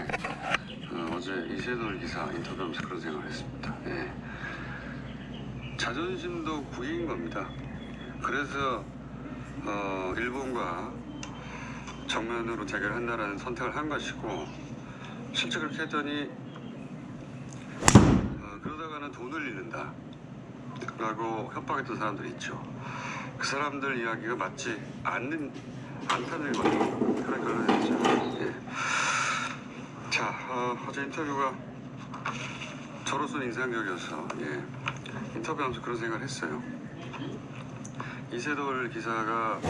때문에 어제 이세돌 기사 인터뷰하면서 그런 생각을 했습니다. 예. 자존심도 국익인 겁니다. 그래서 일본과 정면으로 대결한다라는 선택을 한 것이고, 실제 그렇게 했더니 그러다가는 돈을 잃는다 라고 협박했던 사람들이 있죠. 그 사람들 이야기가 맞지 않다는 것도 그런 결론이었죠. 예. 자, 어제 인터뷰가 저로서는 인상적이어서 인터뷰하면서 그런 생각을 했어요. 이세돌 기사가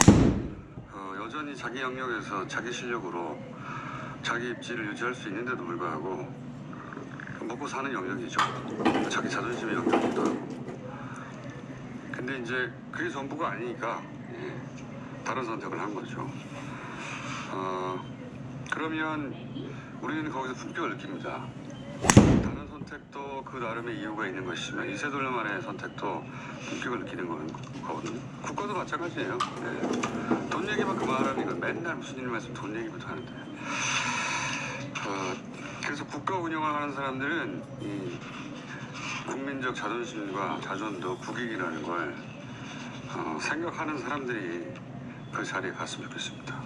여전히 자기 영역에서 자기 실력으로 자기 입지를 유지할 수 있는데도 불구하고 먹고 사는 영역이죠. 자기 자존심의 영역이기도 하고. 근데 이제 그게 전부가 아니니까 다른 선택을 한 거죠. 그러면 우리는 거기서 품격을 느낍니다. 다른 선택도 그 나름의 이유가 있는 것이지만 이세돌만의 선택도 품격을 느끼는 거거든요. 국가도 마찬가지예요. 돈 얘기만 그만하라니까 맨날 무슨 일만 있으면 돈 얘기부터 하는데. 그래서 국가 운영을 하는 사람들은 이 국민적 자존심과 자존도 국익이라는 걸 생각하는 사람들이 그 자리에 갔으면 좋겠습니다.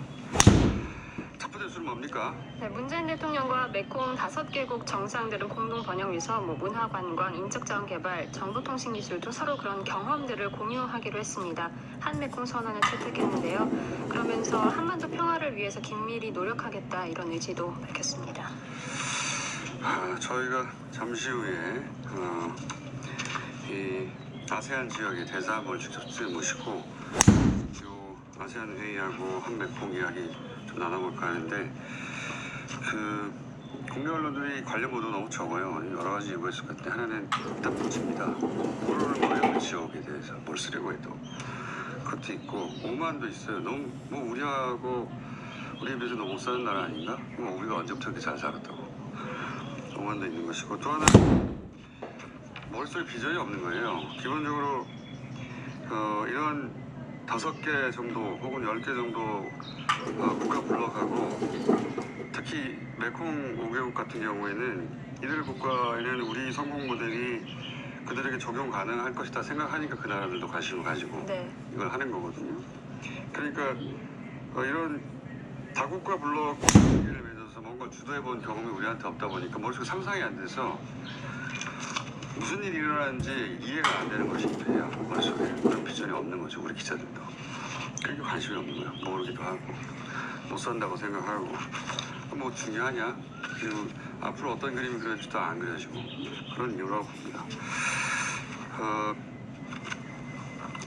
첫 번째 수는 뭡니까? 네, 문재인 대통령과 메콩 5개국 정상들은 공동 번영 위서 문화 관광, 인적 자원 개발, 정보통신 기술 등 서로 그런 경험들을 공유하기로 했습니다. 한메콩 선언을 채택했는데요. 그러면서 한반도 평화를 위해서 긴밀히 노력하겠다 이런 의지도 밝혔습니다. 저희가 잠시 후에 이 아세안 지역의 대사를 직접 모시고 요 아세안 회의하고 한메콩 이야기 좀 나눠볼까 하는데, 그 국내 언론들이 관련 보도 너무 적어요. 여러 가지 이유가 있을 것 같은데, 하나는 일단 묻힙니다. 모르는 거예요. 그 지역에 대해서 뭘 쓰려고 해도. 그것도 있고 오만도 있어요. 너무 우리에 비해서 너무 못 사는 나라 아닌가? 우리가 언제부터 이렇게 잘 살았다고. 오만도 있는 것이고, 또 하나는 머릿속에 비전이 없는 거예요. 기본적으로 이런 5개 정도 혹은 10개 정도 국가 블록하고, 특히 메콩 5개국 같은 경우에는 이들 국가에는 우리 성공 모델이 그들에게 적용 가능할 것이다 생각하니까 그 나라들도 관심을 가지고 이걸 하는 거거든요. 그러니까 이런 다국가 블록 관계를 맺어서 뭔가 주도해본 경험이 우리한테 없다 보니까 머릿속에 상상이 안 돼서 무슨 일이 일어나는지 이해가 안 되는 것이 있대요. 머릿속에 그런 비전이 없는 거죠. 우리 기자들도 그렇게 관심이 없는 거예요. 모르기도 하고 못 산다고 생각하고 뭐 중요하냐, 그리고 앞으로 어떤 그림이 그려질지도 안 그려지고 그런 이유라고 봅니다.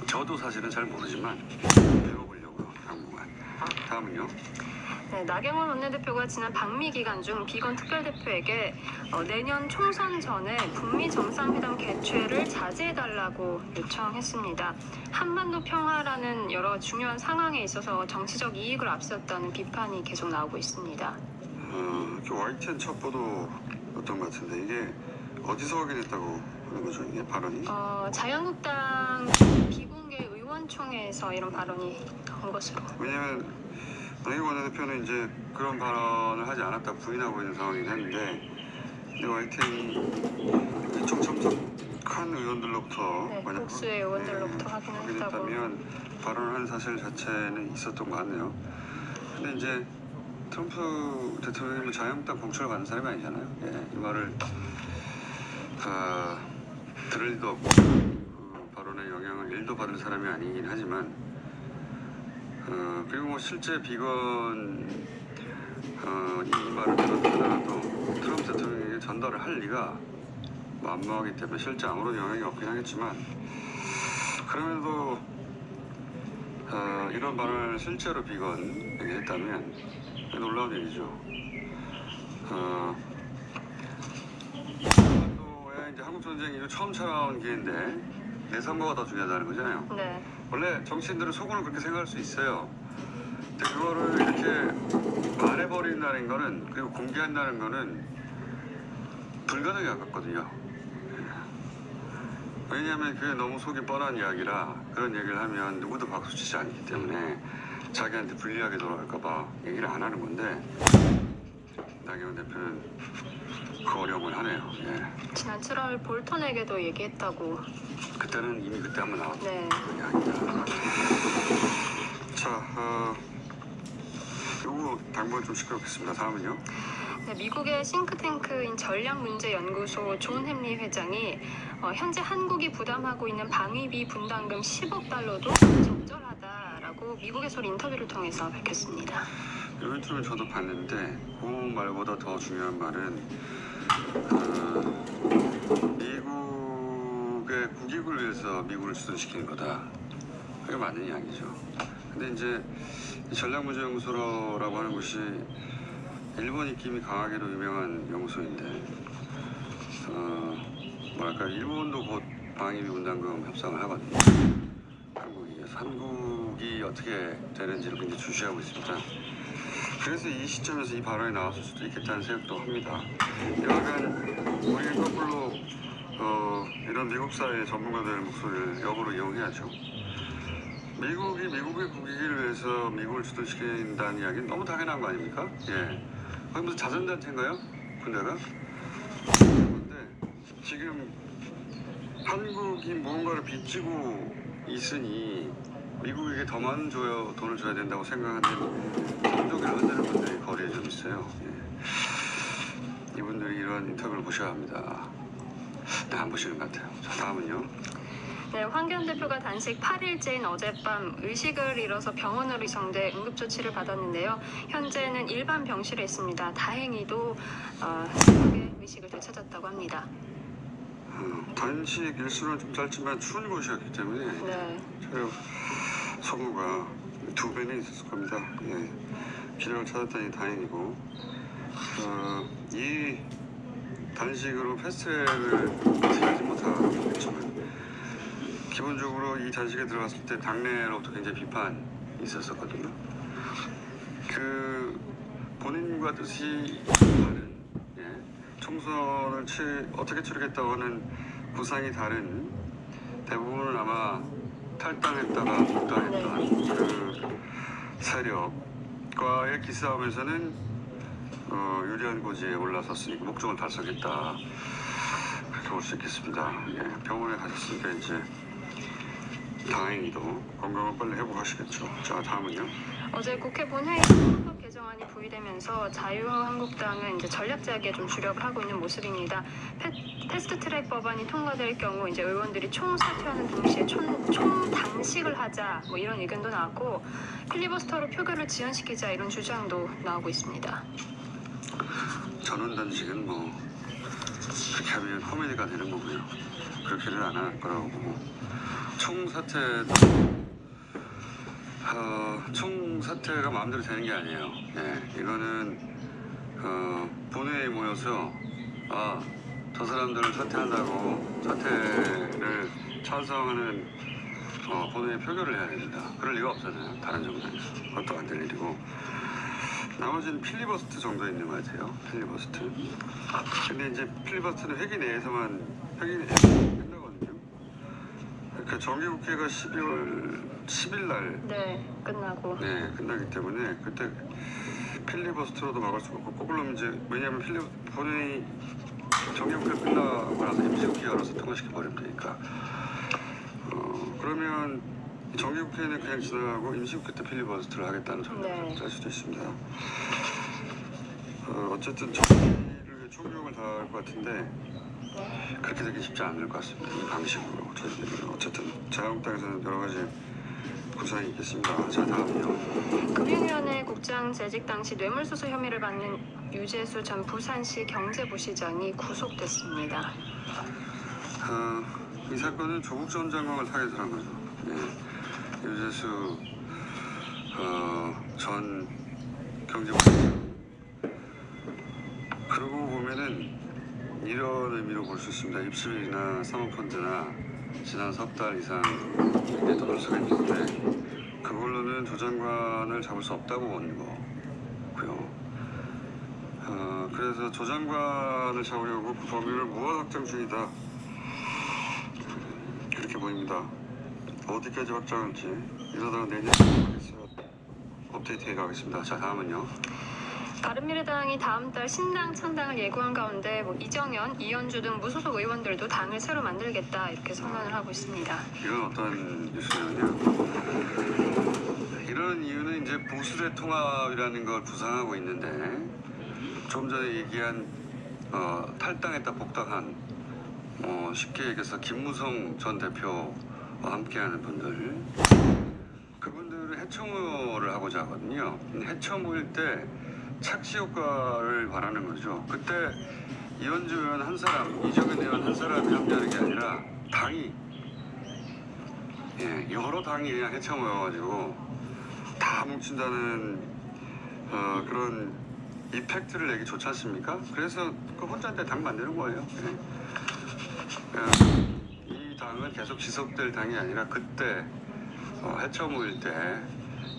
저도 사실은 잘 모르지만 배워보려고요. 당분간. 다음은요. 네, 나경원 원내대표가 지난 방미 기간 중 비건 특별대표에게 내년 총선 전에 북미 정상회담 개최를 자제해달라고 요청했습니다. 한반도 평화라는 여러 중요한 상황에 있어서 정치적 이익을 앞세웠다는 비판이 계속 나오고 있습니다. YTN 첫 보도였던 것 같은데, 이게 어디서 확인했다고 하는 거죠, 이게 발언이? 자유한국당 비공개 의원총회에서 이런 발언이 나온 것으로. 왜냐면 나경원 원내대표는 이제 그런 발언을 하지 않았다 부인하고 있는 상황이긴 한데, YTN 이쪽 참석한 의원들로부터 복수의 의원들로부터 확인했다면 발언을 한 사실 자체는 있었던 것 같네요. 근데 이제 트럼프 대통령이 자유한국당 공천을 받는 사람이 아니잖아요. 이 말을 들을 리도 없고 그 발언의 영향을 1도 받을 사람이 아니긴 하지만, 그리고 실제 비건 이 말을 들었더라도 트럼프 대통령에게 전달을 할 리가 만무하기 때문에 실제 아무런 영향이 없긴 하겠지만, 그럼에도 이런 발언을 실제로 비건에게 했다면 놀라운 일이죠. 한반도에 이제 한국 전쟁 이후 처음 찾아온 기회인데 내 선거가 더 중요하다는 거잖아요. 네. 원래 정치인들은 속으로 그렇게 생각할 수 있어요. 근데 그거를 이렇게 말해버린다는 거는, 그리고 공개한다는 거는 불가능에 가깝거든요. 왜냐하면 그게 너무 속이 뻔한 이야기라 그런 얘기를 하면 누구도 박수치지 않기 때문에 자기한테 불리하게 돌아갈까봐 얘기를 안 하는 건데, 나경원 대표는 그 어려움을 하네요. 예. 지난 7월 볼턴에게도 얘기했다고. 그때는 이미 그때 한번 나왔던 네. 이야기다. 자, 요거 당분 좀 시끄럽겠습니다. 다음은요. 네, 미국의 싱크탱크인 전략문제연구소 존 햄리 회장이 현재 한국이 부담하고 있는 방위비 분담금 10억 달러도 적절하다라고 미국에서 인터뷰를 통해서 밝혔습니다. 이 인터뷰는 저도 봤는데 그 말보다 더 중요한 말은 미국의 국익을 위해서 미국을 주둔시키는 거다. 그게 맞는 이야기죠. 근데 이제 전략문제연구소라고 하는 곳이 일본 입김이 강하게로 유명한 연구소인데 뭐랄까 일본도 곧 방위비 분담금 협상을 하거든요. 한국이 어떻게 되는지를 굉장히 주시하고 있습니다. 그래서 이 시점에서 이 발언이 나왔을 수도 있겠다는 생각도 합니다. 여하간 우리는 거꾸로 이런 미국사의 전문가들의 목소리를 역으로 이용해야죠. 미국이 미국의 국익을 위해서 미국을 주둔시킨다는 이야기는 너무 당연한 거 아닙니까? 예. 거기 무슨 자선단체인가요? 군대가? 그런데 지금 한국이 무언가를 빚지고 있으니 미국에게 더 많은 돈을 줘야 된다고 생각하는 민족을 흔드는 분들이 거리에 좀 있어요. 예. 이분들이 이런 인터뷰를 보셔야 합니다. 네, 안 보시는 것 같아요. 자, 다음은요. 네, 황교안 대표가 단식 8일째인 어젯밤 의식을 잃어서 병원으로 이송돼 응급조치를 받았는데요. 현재는 일반 병실에 있습니다. 다행히도 새벽에 의식을 되찾았다고 합니다. 단식 일수는 좀 짧지만 추운 곳이었기 때문에 네. 체력 소모가 2배는 있었을 겁니다. 예. 기력을 찾았다니 다행이고 이 단식으로 패스트트랙을 하지 못하겠지만 기본적으로 이 단식에 들어갔을 때 당내로부터 굉장히 비판이 있었거든요. 그 본인과 뜻이 다른 총선을 어떻게 치르겠다고 하는 구상이 다른 대부분은 아마 탈당했다가 복당했던 그 세력과의 기싸움에서는 유리한 고지에 올라섰으니까 목적을 달성했다. 그렇게 볼 수 있겠습니다. 예, 병원에 가셨으니까 이제 다행히도 건강을 빨리 회복하시겠죠. 자, 다음은요. 어제 국회 본회의에서 헌법 개정안이 부의되면서 자유한국당은 이제 전략제하게 좀 주력을 하고 있는 모습입니다. 패스트트랙 법안이 통과될 경우 이제 의원들이 총사퇴하는 동시에 총 단식을 하자 뭐 이런 의견도 나왔고 필리버스터로 표결을 지연시키자 이런 주장도 나오고 있습니다. 전원 단식은 뭐 그렇게 하면 코미디가 되는 거고요. 그렇게는 안 할 거라고 보고 총사퇴가 마음대로 되는 게 아니에요. 예, 이거는 본회의에 모여서 저 사람들을 사퇴한다고 사퇴를 찬성하는 본회의 표결을 해야 됩니다. 그럴 리가 없잖아요. 다른 정당에서 그것도 안 될 일이고 나머지는 필리버스트 정도 있는 것 같아요. 필리버스트. 근데 이제 필리버스트는 회기 내에서만 끝나거든요. 그러니까 정기국회가 12월 10일 날 끝나기 때문에 그때 필리버스트로도 막을 수가 없고 거꾸로 이제 왜냐하면 본회의 정기국회 끝나고 나서 임시국회 열어서 통과시켜 버리면 되니까 그러면 정기국회는 그냥 지나가고 임시국회 때 필리버스트를 하겠다는 전략을 짤 수도 있습니다. 어쨌든 정기를 총력을 다할 것 같은데 그렇게 되기 쉽지 않을 것 같습니다. 이 방식으로 저희들은 어쨌든 자유한국당에서는 여러 가지 구상이 있겠습니다. 자, 다음이요. 금융위원회 국장 재직 당시 뇌물수수 혐의를 받는 유재수 전 부산시 경제부시장이 구속됐습니다. 이 사건은 조국 전 장관을 타겟으로 한 거죠. 유재수 전 경제부시장. 그러고 보면은 이런 의미로 볼 수 있습니다. 입시비나 사모펀드나 지난 석 달 이상 굉장히 떠날 수가 있는데 그걸로는 조 장관을 잡을 수 없다고 보는 거고요. 그래서 조 장관을 잡으려고 그 범위를 무한 확장 중이다. 그렇게 보입니다. 어디까지 확장할지 이러다가 내년 업데이트 해가겠습니다. 자, 다음은요. 바른미래당이 다음 달 신당 창당을 예고한 가운데 이정현, 이현주 등 무소속 의원들도 당을 새로 만들겠다 이렇게 선언을 하고 있습니다. 이건 어떤 뉴스냐면요. 이런 이유는 이제 보수대 통합이라는 걸 구상하고 있는데 좀 전에 얘기한 탈당했다 복당한 쉽게 얘기해서 김무성 전 대표와 함께하는 분들 그분들은 해처모를 하고자 하거든요. 해처모일 때 착시 효과를 바라는 거죠. 그때 이현주 의원 한 사람, 이정현 의원 한 사람이 합류하는 게 아니라 당이 여러 당이 그냥 해쳐모여가지고 다 뭉친다는 그런 이펙트를 내기 좋지 않습니까? 그래서 그 혼자인데 당 만드는 거예요. 이 당은 계속 지속될 당이 아니라 그때 해쳐모일 때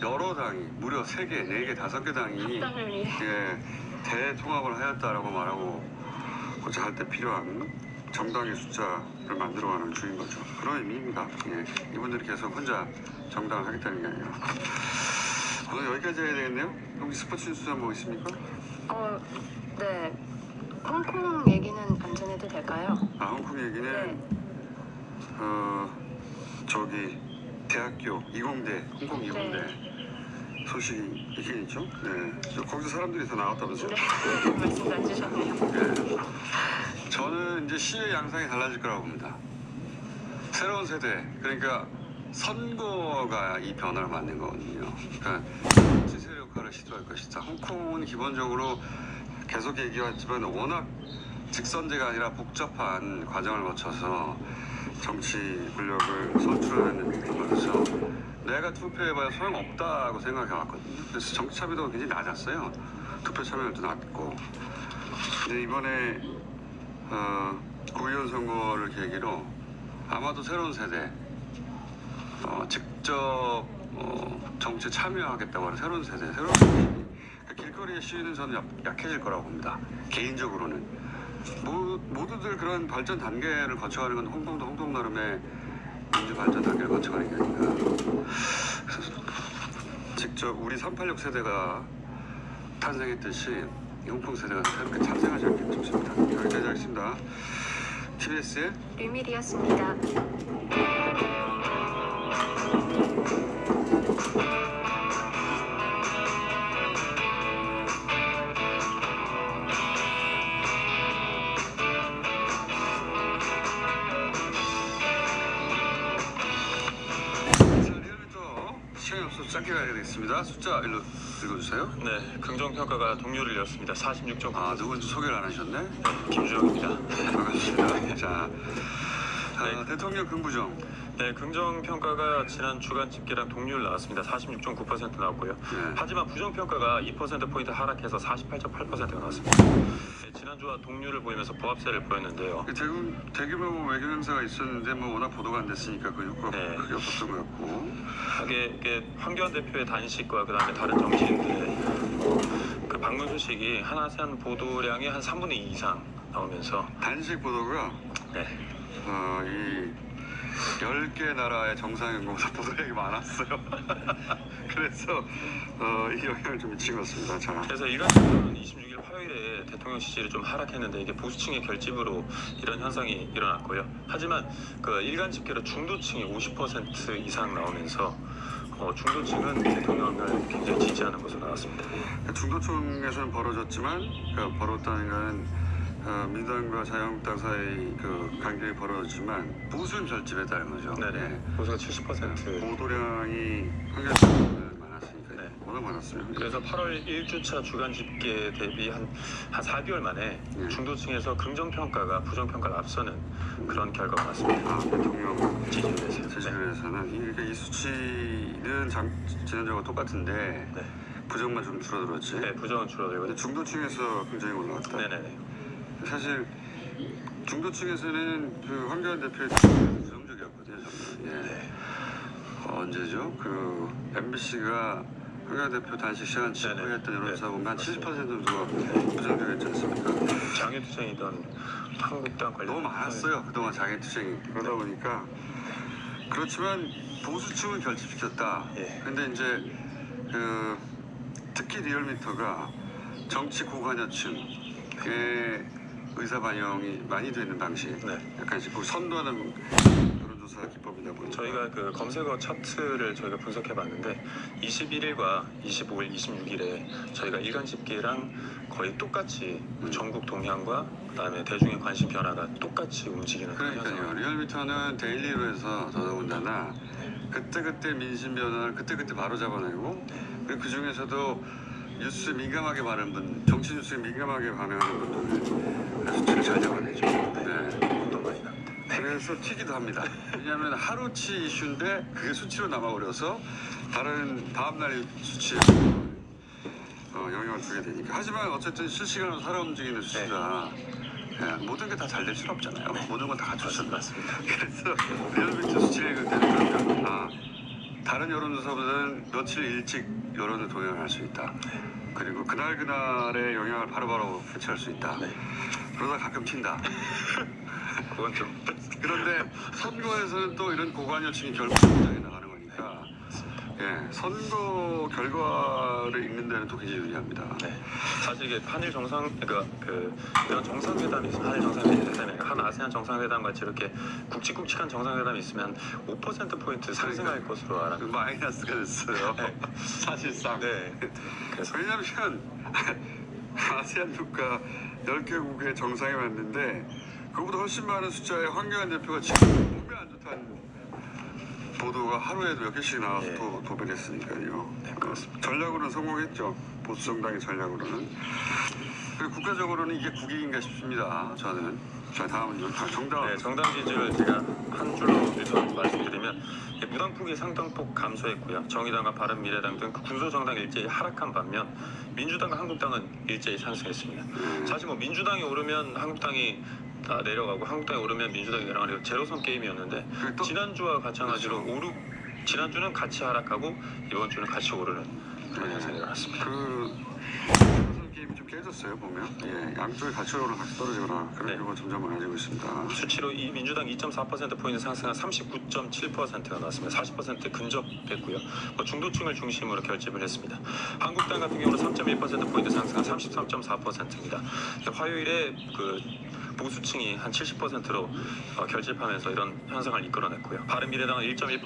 여러 당이 무려 3개, 4개, 5개 당이 합당을 위해. 대통합을 하였다라고 말하고 고자 할 때 필요한 정당의 숫자를 만들어가는 중인 거죠. 그런 의미입니다. 이분들이 계속 혼자 정당을 하겠다는 게 아니라. 오늘 여기까지 해야 되겠네요. 혹시 스포츠 뉴스 뭐 있습니까? 네. 홍콩 얘기는 안 전해도 될까요? 홍콩 얘기는 네. 저기 대학교 이공대, 홍콩 이공대 네. 소식이 있긴 있죠. 네. 거기서 사람들이 다 나왔다면서요? 네. 말씀도 안 주셨네요. 네. 저는 이제 시의 양상이 달라질 거라고 봅니다. 새로운 세대, 그러니까 선거가 이 변화를 만든 거거든요. 그러니까 정치 세력화를 시도할 것이다. 홍콩은 기본적으로 계속 얘기했지만 워낙 직선제가 아니라 복잡한 과정을 거쳐서 정치 권력을 선출하는 거라서 내가 투표해봐야 소용없다고 생각해왔거든요. 그래서 정치 참여도가 굉장히 낮았어요. 투표 참여율도 낮고. 근데 이번에 구의원 선거를 계기로 아마도 새로운 세대 직접 정치에 참여하겠다고 하는 새로운 세대 그러니까 길거리의 시위는 저는 약해질 거라고 봅니다. 개인적으로는 모두들 그런 발전 단계를 거쳐가는 건 홍콩도 홍콩 나름의 민주 발전 단계를 거쳐가는 게 아닌가. 그래서 직접 우리 386 세대가 탄생했듯이 홍콩 세대가 새롭게 탄생하지 않겠나 싶습니다. 여기까지 하겠습니다. TBS의 류밀이었습니다. 시간이 없어서 짧게 가야 되겠습니다. 숫자 읽어주세요. 네, 긍정평가가 동료를 이뤘습니다. 46.9%. 누군지 소개를 안 하셨네? 김주영입니다. 반갑습니다. 자, 네. 대통령 긍부정. 네, 긍정평가가 지난 주간 집계랑 동률 나왔습니다. 46.9% 나왔고요. 네. 하지만 부정평가가 2%포인트 하락해서 48.8%가 나왔습니다. 네, 지난주와 동률을 보이면서 보합세를 보였는데요. 대규모 외교 행사가 있었는데 워낙 보도가 안 됐으니까 그 효과가 네. 크게 없었던 것 같고. 이게 황교안 대표의 단식과 그다음에 다른 정치인들의 그 방문 소식이 한아세안 보도량의 한 3분의 2 이상 나오면서 단식 보도가 네. 이 10개 나라의 정상연구보다 보도량이 많았어요. 그래서 이 영향을 좀 미친 것 같습니다. 자, 그래서 일간지표는 26일 화요일에 대통령 지지율이 좀 하락했는데 이게 보수층의 결집으로 이런 현상이 일어났고요. 하지만 그 일간 집계로 중도층이 50% 이상 나오면서 중도층은 대통령을 굉장히 지지하는 것으로 나왔습니다. 중도층에서는 벌어졌지만 벌어졌다는 것은 민주당과 자유한국당 사이 그 간격이 벌어졌지만 보수는 결집했다는 거죠. 네네. 보수가 70%. 보도량이 한결 많았으니까 네. 워낙 많았어요. 그래서 8월 1주차 주간 집계 대비 한 4개월 만에 네. 중도층에서 긍정평가가 부정평가를 앞서는 그런 결과가 나왔습니다. 대통령 지지율에서. 지지율에서는 그러니까 이 수치는 지난주와 똑같은데 네. 부정만 좀 줄어들었지. 네, 부정은 줄어들고. 근데 중도층에서 굉장히 올라갔다. 네네네. 사실 중도층에서는 그 황교안 대표의 부정적이었거든요. 저는. 네. 언제죠? 그 MBC가 황교안 대표 단식 시간 직후에 네네. 했던 여론조사 네. 보면 한 70% 정도가 네. 부정적이었지 않습니까? 장애투쟁이던 한국당 관련 너무 많았어요. 그동안 장애투쟁이. 그러다 보니까 그렇지만 보수층을 결집시켰다. 예. 근데 이제 특히 리얼미터가 정치 고관여층의 의사 반영이 많이 되는 방식, 네. 약간씩 그 선도하는 여론조사 기법이다 보니까 저희가 그 검색어 차트를 저희가 분석해봤는데 21일과 25일, 26일에 저희가 일간 집계랑 거의 똑같이 전국 동향과 그다음에 대중의 관심 변화가 똑같이 움직이는 그런 그러니까요. 현상. 리얼미터는 데일리로 해서 더더군다나 그때그때 민심 변화를 그때그때 바로 잡아내고 그리고 그 중에서도 뉴스 민감하게 반응하는 분, 정치 뉴스에 민감하게 반응하는 분들을 수치를 잘 잡아내죠. 네. 또 많이 납니다. 그래서 튀기도 합니다. 왜냐하면 하루치 이슈인데 그게 수치로 남아버려서 다음날 수치에 영향을 주게 되니까. 하지만 어쨌든 실시간으로 살아 움직이는 수치라 모든 게 다 잘 될 수는 없잖아요. 모든 건 다 갖췄습니다. 맞습니다. 그래서 리얼미터 수치를 읽을 때는 그러면 다른 여론조사보다는 며칠 일찍 여론을 동향할 수 있다. 그리고 그날의 영향을 바로바로 캐치할 수 있다. 네. 그러다 가끔 튄다. 그건 좀 그런데 선거에서는 또 이런 고관여층이 결국 당장에 나가는 거니까 선거 결과를 읽는 데는 또 굉장히 유리합니다. 네. 사실 이게 한일 정상 이런 정상회담이 있으면 한일 정상회담이 한 아세안 정상회담 같이 이렇게 굵직굵직한 정상회담이 있으면 5% 포인트 상승할 것으로 알아. 마이너스가 됐어요. 네. 사실상. 네. 그래서 왜냐하면 아세안 국가 10개국의 정상에 왔는데 그보다 훨씬 많은 숫자의 황교안 대표가 지금 몸이 안 좋다는 보도가 하루에도 몇 개씩 나와서 네. 또 도배됐으니까요. 네, 그렇습니다. 전략으로는 성공했죠. 보수 정당의 전략으로는. 그리고 국가적으로는 이게 국익인가 싶습니다. 저는. 자, 다음은 정당. 네, 정당 지지를 제가 한 줄로 일단 말씀드리면 무당폭이 상당폭 감소했고요. 정의당과 바른미래당 등 군소 정당 일제히 하락한 반면 민주당과 한국당은 일제히 상승했습니다. 사실 뭐 민주당이 오르면 한국당이 다 내려가고 한국당이 오르면 민주당이 내려가는 제로섬 게임이었는데 또- 지난주와 마찬가지로 그렇죠. 지난주는 같이 하락하고 이번 주는 같이 오르는 그런 현상이 일어났습니다. 우선 게임이 좀 깨졌어요 보면. 양쪽에 같이 오르거나 같이 떨어지거나 그런 네. 경우가 점점 많아지고 있습니다. 수치로 이 민주당 2.4% 포인트 상승한 39.7%가 나왔습니다. 40% 근접했고요. 중도층을 중심으로 결집을 했습니다. 한국당 같은 경우는 3.1% 포인트 상승한 33.4%입니다. 화요일에 보수층이 한 70%로 결집하면서 이런 현상을 이끌어냈고요. 바른미래당은 1.1%